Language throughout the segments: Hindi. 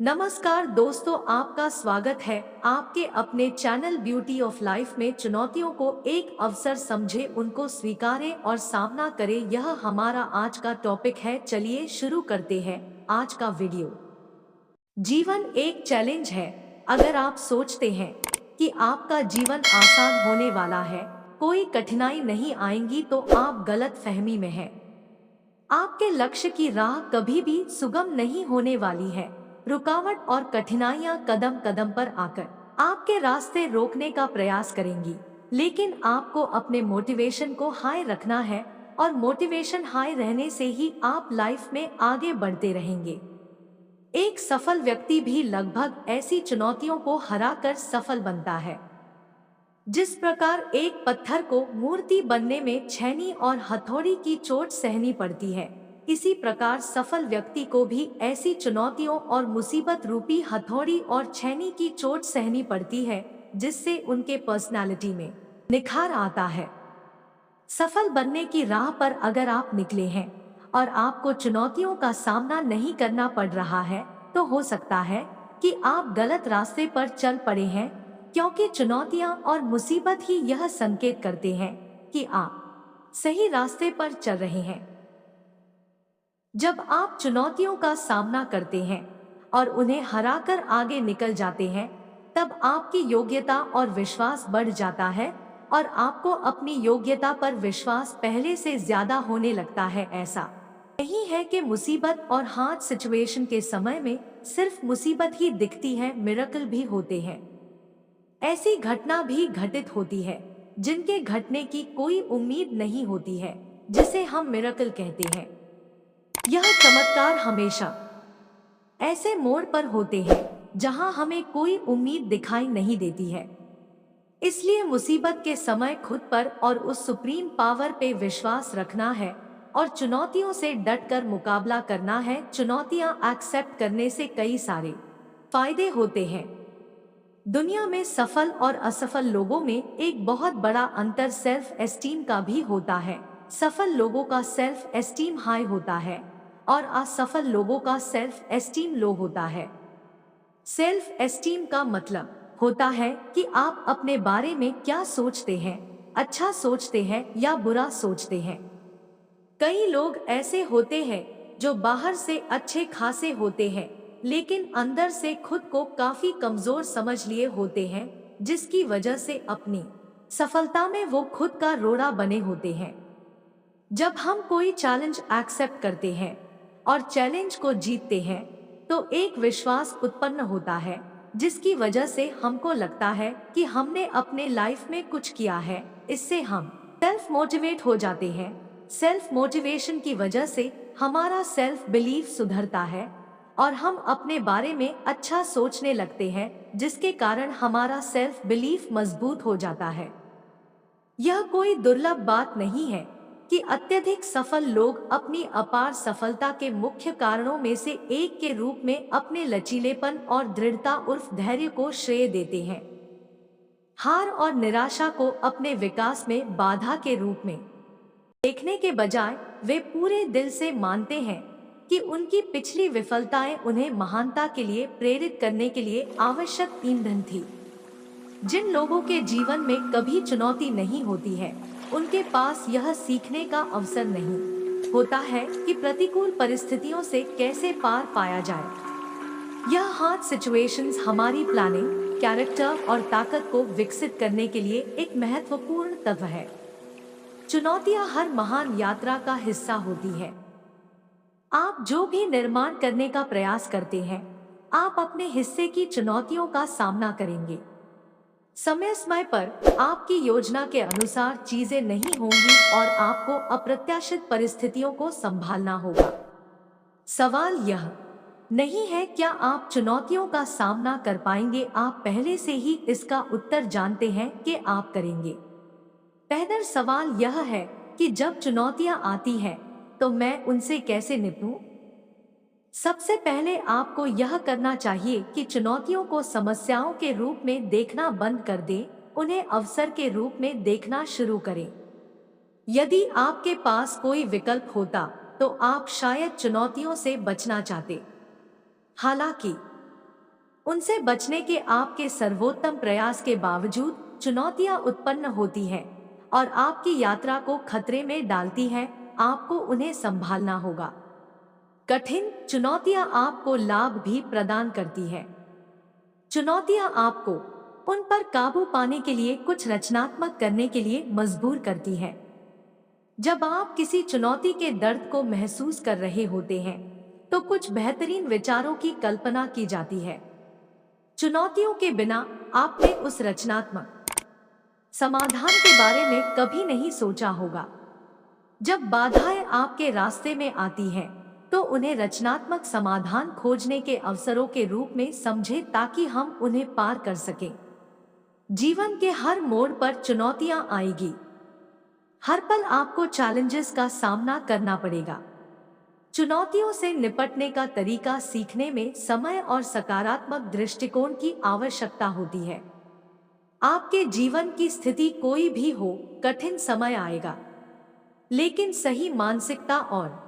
नमस्कार दोस्तों, आपका स्वागत है आपके अपने चैनल ब्यूटी ऑफ लाइफ में। चुनौतियों को एक अवसर समझे, उनको स्वीकारें और सामना करें, यह हमारा आज का टॉपिक है। चलिए शुरू करते हैं आज का वीडियो। जीवन एक चैलेंज है। अगर आप सोचते हैं कि आपका जीवन आसान होने वाला है, कोई कठिनाई नहीं आएंगी, तो आप गलत फहमी में हैं। आपके लक्ष्य की राह कभी भी सुगम नहीं होने वाली है। रुकावट और कठिनाइयां कदम कदम पर आकर आपके रास्ते रोकने का प्रयास करेंगी, लेकिन आपको अपने मोटिवेशन को हाई रखना है, और मोटिवेशन हाई रहने से ही आप लाइफ में आगे बढ़ते रहेंगे। एक सफल व्यक्ति भी लगभग ऐसी चुनौतियों को हराकर सफल बनता है। जिस प्रकार एक पत्थर को मूर्ति बनने में छेनी और हथौड़ी की चोट सहनी पड़ती है, इसी प्रकार सफल व्यक्ति को भी ऐसी चुनौतियों और मुसीबत रूपी हथौड़ी और छेनी की चोट सहनी पड़ती है, जिससे उनके पर्सनालिटी में निखार आता है। सफल बनने की राह पर अगर आप निकले हैं और आपको चुनौतियों का सामना नहीं करना पड़ रहा है, तो हो सकता है कि आप गलत रास्ते पर चल पड़े हैं, क्योंकि चुनौतियां और मुसीबत ही यह संकेत करते हैं कि आप सही रास्ते पर चल रहे हैं। जब आप चुनौतियों का सामना करते हैं और उन्हें हराकर आगे निकल जाते हैं, तब आपकी योग्यता और विश्वास बढ़ जाता है, और आपको अपनी योग्यता पर विश्वास पहले से ज्यादा होने लगता है। ऐसा नहीं है कि मुसीबत और हार्ड सिचुएशन के समय में सिर्फ मुसीबत ही दिखती है, मिरेकल भी होते हैं। ऐसी घटना भी घटित होती है जिनके घटने की कोई उम्मीद नहीं होती है, जिसे हम मिरेकल कहते हैं। यह चमत्कार हमेशा ऐसे मोड़ पर होते हैं जहां हमें कोई उम्मीद दिखाई नहीं देती है। इसलिए मुसीबत के समय खुद पर और उस सुप्रीम पावर पे विश्वास रखना है और चुनौतियों से डटकर मुकाबला करना है। चुनौतियां एक्सेप्ट करने से कई सारे फायदे होते हैं। दुनिया में सफल और असफल लोगों में एक बहुत बड़ा अंतर सेल्फ एस्टीम का भी होता है। सफल लोगों का सेल्फ एस्टीम हाई होता है और असफल लोगों का सेल्फ एस्टीम लो होता है। सेल्फ एस्टीम का मतलब होता है कि आप अपने बारे में क्या सोचते हैं, अच्छा सोचते हैं या बुरा सोचते हैं। कई लोग ऐसे होते हैं जो बाहर से अच्छे खासे होते हैं, लेकिन अंदर से खुद को काफी कमजोर समझ लिए होते हैं, जिसकी वजह से अपनी सफलता में वो खुद का रोड़ा बने होते हैं। जब हम कोई चैलेंज एक्सेप्ट करते हैं और चैलेंज को जीतते हैं, तो एक विश्वास उत्पन्न होता है, जिसकी वजह से हमको लगता है कि हमने अपने लाइफ में कुछ किया है। इससे हम सेल्फ मोटिवेट हो जाते हैं। सेल्फ मोटिवेशन की वजह से हमारा सेल्फ बिलीफ सुधरता है और हम अपने बारे में अच्छा सोचने लगते हैं, जिसके कारण हमारा सेल्फ बिलीफ मजबूत हो जाता है। यह कोई दुर्लभ बात नहीं है कि अत्यधिक सफल लोग अपनी अपार सफलता के मुख्य कारणों में से एक के रूप में अपने लचीलेपन और दृढ़ता उर्फ धैर्य को श्रेय देते हैं। हार और निराशा को अपने विकास में बाधा के रूप में देखने के बजाय वे पूरे दिल से मानते हैं कि उनकी पिछली विफलताएं उन्हें महानता के लिए प्रेरित करने के लिए आवश्यक ईंधन थी। जिन लोगों के जीवन में कभी चुनौती नहीं होती है, उनके पास यह सीखने का अवसर नहीं होता है कि प्रतिकूल परिस्थितियों से कैसे पार पाया जाए। यह हार्ड सिचुएशंस हमारी प्लानिंग, कैरेक्टर और ताकत को विकसित करने के लिए एक महत्वपूर्ण तत्व है। चुनौतियां हर महान यात्रा का हिस्सा होती है। आप जो भी निर्माण करने का प्रयास करते हैं, आप अपने हिस्से की चुनौतियों का सामना करेंगे। समय समय पर आपकी योजना के अनुसार चीजें नहीं होंगी और आपको अप्रत्याशित परिस्थितियों को संभालना होगा। सवाल यह नहीं है क्या आप चुनौतियों का सामना कर पाएंगे, आप पहले से ही इसका उत्तर जानते हैं कि आप करेंगे। पहला सवाल यह है कि जब चुनौतियां आती हैं, तो मैं उनसे कैसे निपटूं? सबसे पहले आपको यह करना चाहिए कि चुनौतियों को समस्याओं के रूप में देखना बंद कर दें, उन्हें अवसर के रूप में देखना शुरू करें। यदि आपके पास कोई विकल्प होता, तो आप शायद चुनौतियों से बचना चाहते। हालांकि उनसे बचने के आपके सर्वोत्तम प्रयास के बावजूद चुनौतियां उत्पन्न होती हैं और आपकी यात्रा को खतरे में डालती हैं। आपको उन्हें संभालना होगा। कठिन चुनौतियां आपको लाभ भी प्रदान करती हैं। चुनौतियां आपको उन पर काबू पाने के लिए कुछ रचनात्मक करने के लिए मजबूर करती हैं। जब आप किसी चुनौती के दर्द को महसूस कर रहे होते हैं, तो कुछ बेहतरीन विचारों की कल्पना की जाती है। चुनौतियों के बिना आपने उस रचनात्मक समाधान के बारे में कभी नहीं सोचा होगा। जब बाधाएं आपके रास्ते में आती हैं, तो उन्हें रचनात्मक समाधान खोजने के अवसरों के रूप में समझें ताकि हम उन्हें पार कर सकें। जीवन के हर मोड़ पर चुनौतियां आएगी। हर पल आपको चैलेंजेस का सामना करना पड़ेगा। चुनौतियों से निपटने का तरीका सीखने में समय और सकारात्मक दृष्टिकोण की आवश्यकता होती है। आपके जीवन की स्थिति कोई भी हो, कठिन समय आएगा, लेकिन सही मानसिकता और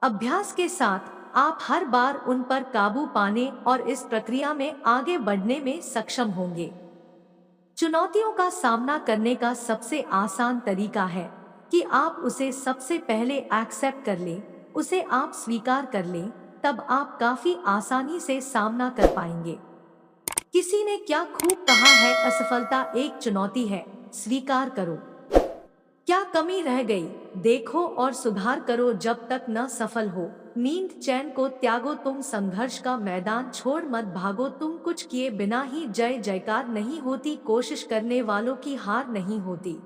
अभ्यास के साथ आप हर बार उन पर काबू पाने और इस प्रक्रिया में आगे बढ़ने में सक्षम होंगे। चुनौतियों का सामना करने का सबसे आसान तरीका है कि आप उसे सबसे पहले एक्सेप्ट कर लें, उसे आप स्वीकार कर लें, तब आप काफी आसानी से सामना कर पाएंगे। किसी ने क्या खूब कहा है, असफलता एक चुनौती है, स्वीकार करो। क्या कमी रह गई, देखो और सुधार करो जब तक न सफल हो। नींद चैन को त्यागो, तुम संघर्ष का मैदान छोड़ मत भागो। कुछ किए बिना ही जय जयकार नहीं होती, कोशिश करने वालों की हार नहीं होती।